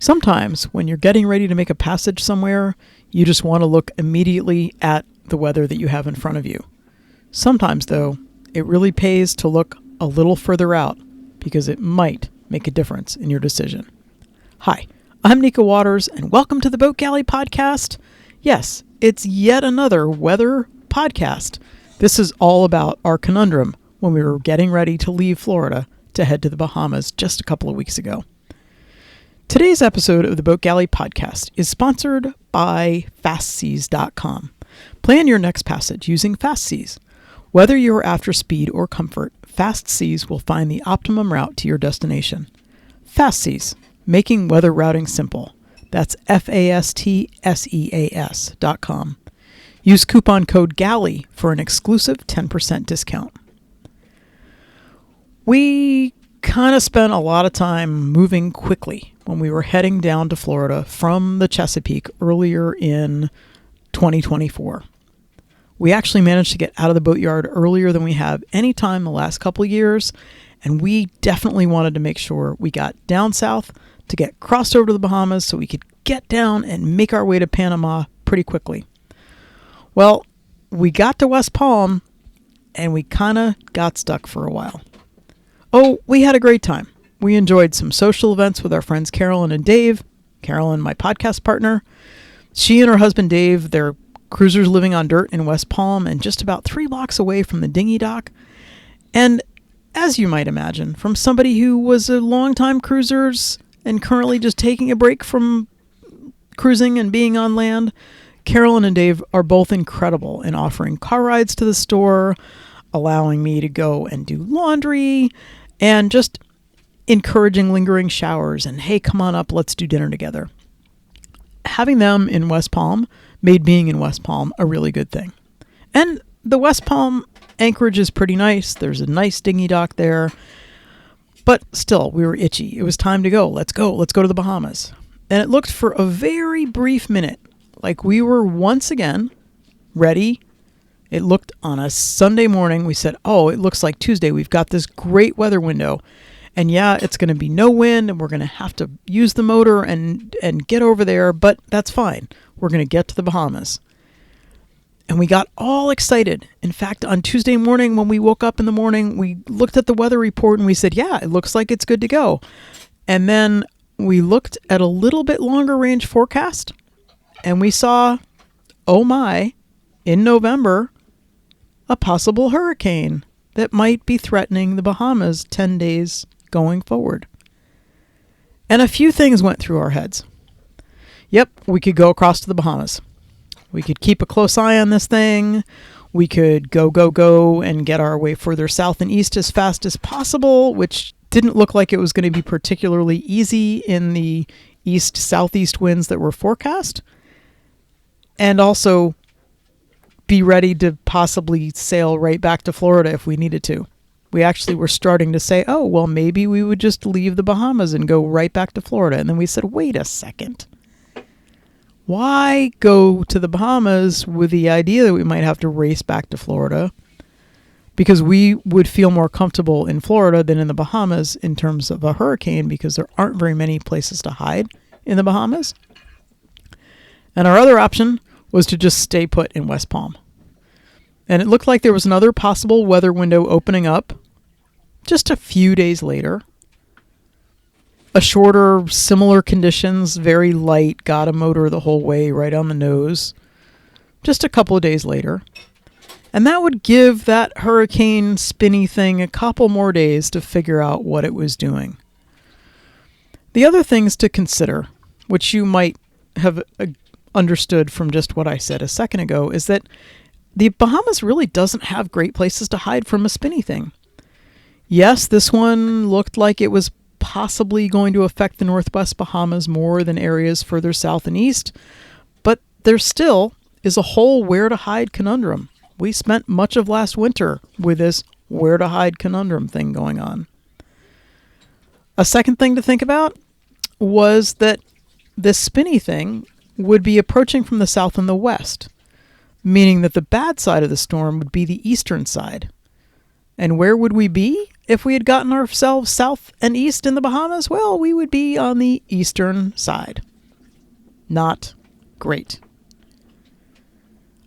Sometimes when you're getting ready to make a passage somewhere, you just want to look immediately at the weather that you have in front of you. Sometimes, though, it really pays to look a little further out because it might make a difference in your decision. Hi, I'm Nika Waters, and welcome to the Boat Galley Podcast. Yes, it's yet another weather podcast. This is all about our conundrum when we were getting ready to leave Florida to head to the Bahamas just a couple of weeks ago. Today's episode of the Boat Galley Podcast is sponsored by FastSeas.com. Plan your next passage using FastSeas. Whether you're after speed or comfort, FastSeas will find the optimum route to your destination. FastSeas, making weather routing simple. That's FastSeas.com. Use coupon code GALLEY for an exclusive 10% discount. We kind of spent a lot of time moving quickly when we were heading down to Florida from the Chesapeake earlier in 2024. We actually managed to get out of the boatyard earlier than we have any time the last couple of years, and we definitely wanted to make sure we got down south to get crossed over to the Bahamas so we could get down and make our way to Panama pretty quickly. Well, we got to West Palm, and we kind of got stuck for a while. Oh, we had a great time. We enjoyed some social events with our friends Carolyn and Dave. Carolyn, my podcast partner. She and her husband Dave, they're cruisers living on dirt in West Palm and just about 3 blocks away from the dinghy dock. And as you might imagine, from somebody who was a longtime cruisers and currently just taking a break from cruising and being on land, Carolyn and Dave are both incredible in offering car rides to the store, allowing me to go and do laundry, and just encouraging lingering showers and, hey, come on up, let's do dinner together. Having them in West Palm made being in West Palm a really good thing. And the West Palm anchorage is pretty nice. There's a nice dinghy dock there. But still, we were itchy. It was time to go. Let's go. Let's go to the Bahamas. And it looked for a very brief minute like we were once again ready. It looked on a Sunday morning. We said, oh, it looks like Tuesday. We've got this great weather window. And yeah, it's going to be no wind and we're going to have to use the motor and get over there. But that's fine. We're going to get to the Bahamas. And we got all excited. In fact, on Tuesday morning, when we woke up in the morning, we looked at the weather report and we said, yeah, it looks like it's good to go. And then we looked at a little bit longer range forecast and we saw, oh my, in November, a possible hurricane that might be threatening the Bahamas 10 days going forward. And a few things went through our heads. Yep, we could go across to the Bahamas. We could keep a close eye on this thing. We could go and get our way further south and east as fast as possible, which didn't look like it was going to be particularly easy in the east-southeast winds that were forecast. And also be ready to possibly sail right back to Florida if we needed to. We actually were starting to say, oh, well, maybe we would just leave the Bahamas and go right back to Florida. And then we said, wait a second. Why go to the Bahamas with the idea that we might have to race back to Florida? Because we would feel more comfortable in Florida than in the Bahamas in terms of a hurricane because there aren't very many places to hide in the Bahamas. And our other option was to just stay put in West Palm. And it looked like there was another possible weather window opening up just a few days later. A shorter, similar conditions, very light, got a motor the whole way right on the nose, just a couple of days later. And that would give that hurricane spinny thing a couple more days to figure out what it was doing. The other things to consider, which you might have understood from just what I said a second ago, is that the Bahamas really doesn't have great places to hide from a spinny thing. Yes, this one looked like it was possibly going to affect the Northwest Bahamas more than areas further south and east, but there still is a whole where to hide conundrum. We spent much of last winter with this where to hide conundrum thing going on. A second thing to think about was that this spinny thing would be approaching from the south and the west, meaning that the bad side of the storm would be the eastern side. And where would we be? if we had gotten ourselves south and east in the Bahamas, well, we would be on the eastern side. Not great.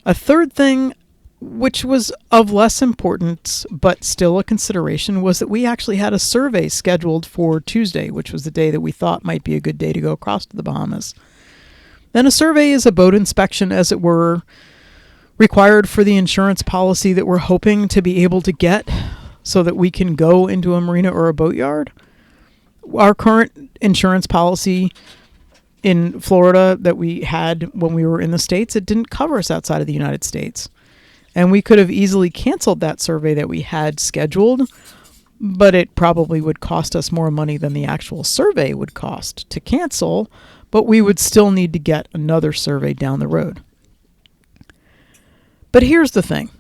A third thing, which was of less importance, but still a consideration, was that we actually had a survey scheduled for Tuesday, which was the day that we thought might be a good day to go across to the Bahamas. And a survey is a boat inspection, as it were, required for the insurance policy that we're hoping to be able to get so that we can go into a marina or a boatyard. Our current insurance policy in Florida that we had when we were in the States, it didn't cover us outside of the United States. And we could have easily canceled that survey that we had scheduled, but it probably would cost us more money than the actual survey would cost to cancel, but we would still need to get another survey down the road. But here's the thing.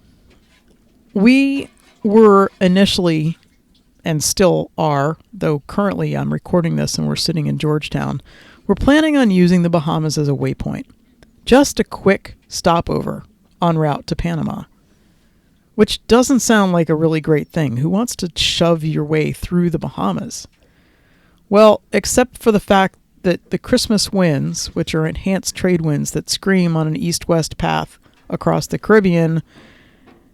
We were initially, and still are, though currently I'm recording this and we're sitting in Georgetown, we're planning on using the Bahamas as a waypoint. Just a quick stopover en route to Panama, which doesn't sound like a really great thing. Who wants to shove your way through the Bahamas? Well, except for the fact that the Christmas winds, which are enhanced trade winds that scream on an east-west path across the Caribbean,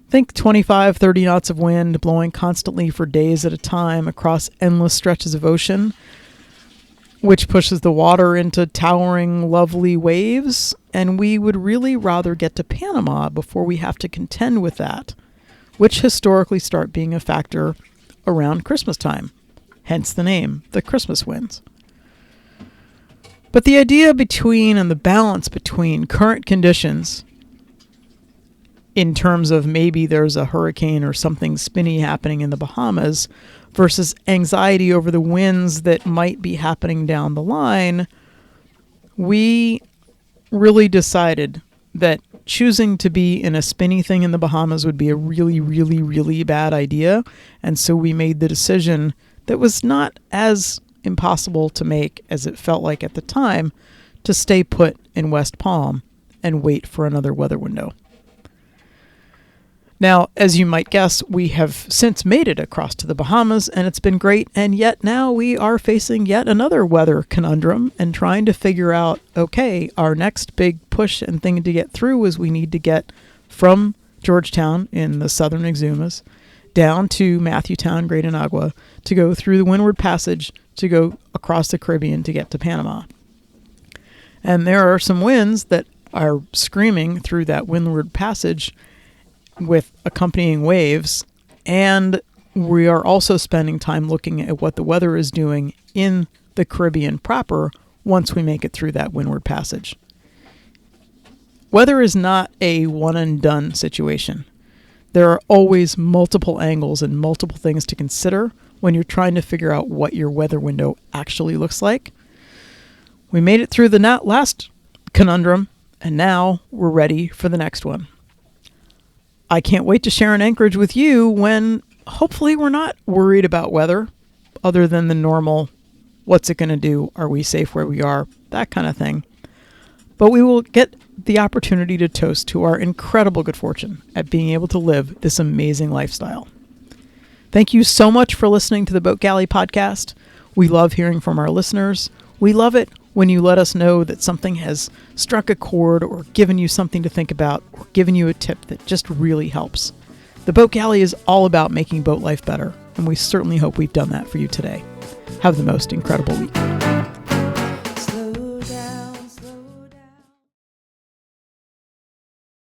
think 25, 30 knots of wind blowing constantly for days at a time across endless stretches of ocean, which pushes the water into towering, lovely waves, and we would really rather get to Panama before we have to contend with that, which historically start being a factor around Christmas time, hence the name, the Christmas winds. But the idea between and the balance between current conditions in terms of maybe there's a hurricane or something spinny happening in the Bahamas versus anxiety over the winds that might be happening down the line, we really decided that choosing to be in a spinny thing in the Bahamas would be a really, really, really bad idea. And so we made the decision that was not as impossible to make as it felt like at the time to stay put in West Palm and wait for another weather window. Now, as you might guess, we have since made it across to the Bahamas, and it's been great, and yet now we are facing yet another weather conundrum and trying to figure out, okay, our next big push and thing to get through is we need to get from Georgetown in the southern Exumas down to Matthewtown, Great Inagua, to go through the Windward Passage to go across the Caribbean to get to Panama. And there are some winds that are screaming through that Windward Passage with accompanying waves, and we are also spending time looking at what the weather is doing in the Caribbean proper once we make it through that Windward Passage. Weather is not a one and done situation. There are always multiple angles and multiple things to consider when you're trying to figure out what your weather window actually looks like. We made it through the last conundrum, and now we're ready for the next one. I can't wait to share an anchorage with you when hopefully we're not worried about weather other than the normal, what's it going to do? Are we safe where we are? That kind of thing. But we will get the opportunity to toast to our incredible good fortune at being able to live this amazing lifestyle. Thank you so much for listening to the Boat Galley podcast. We love hearing from our listeners. We love it when you let us know that something has struck a chord or given you something to think about or given you a tip that just really helps. The Boat Galley is all about making boat life better, and we certainly hope we've done that for you today. Have the most incredible week.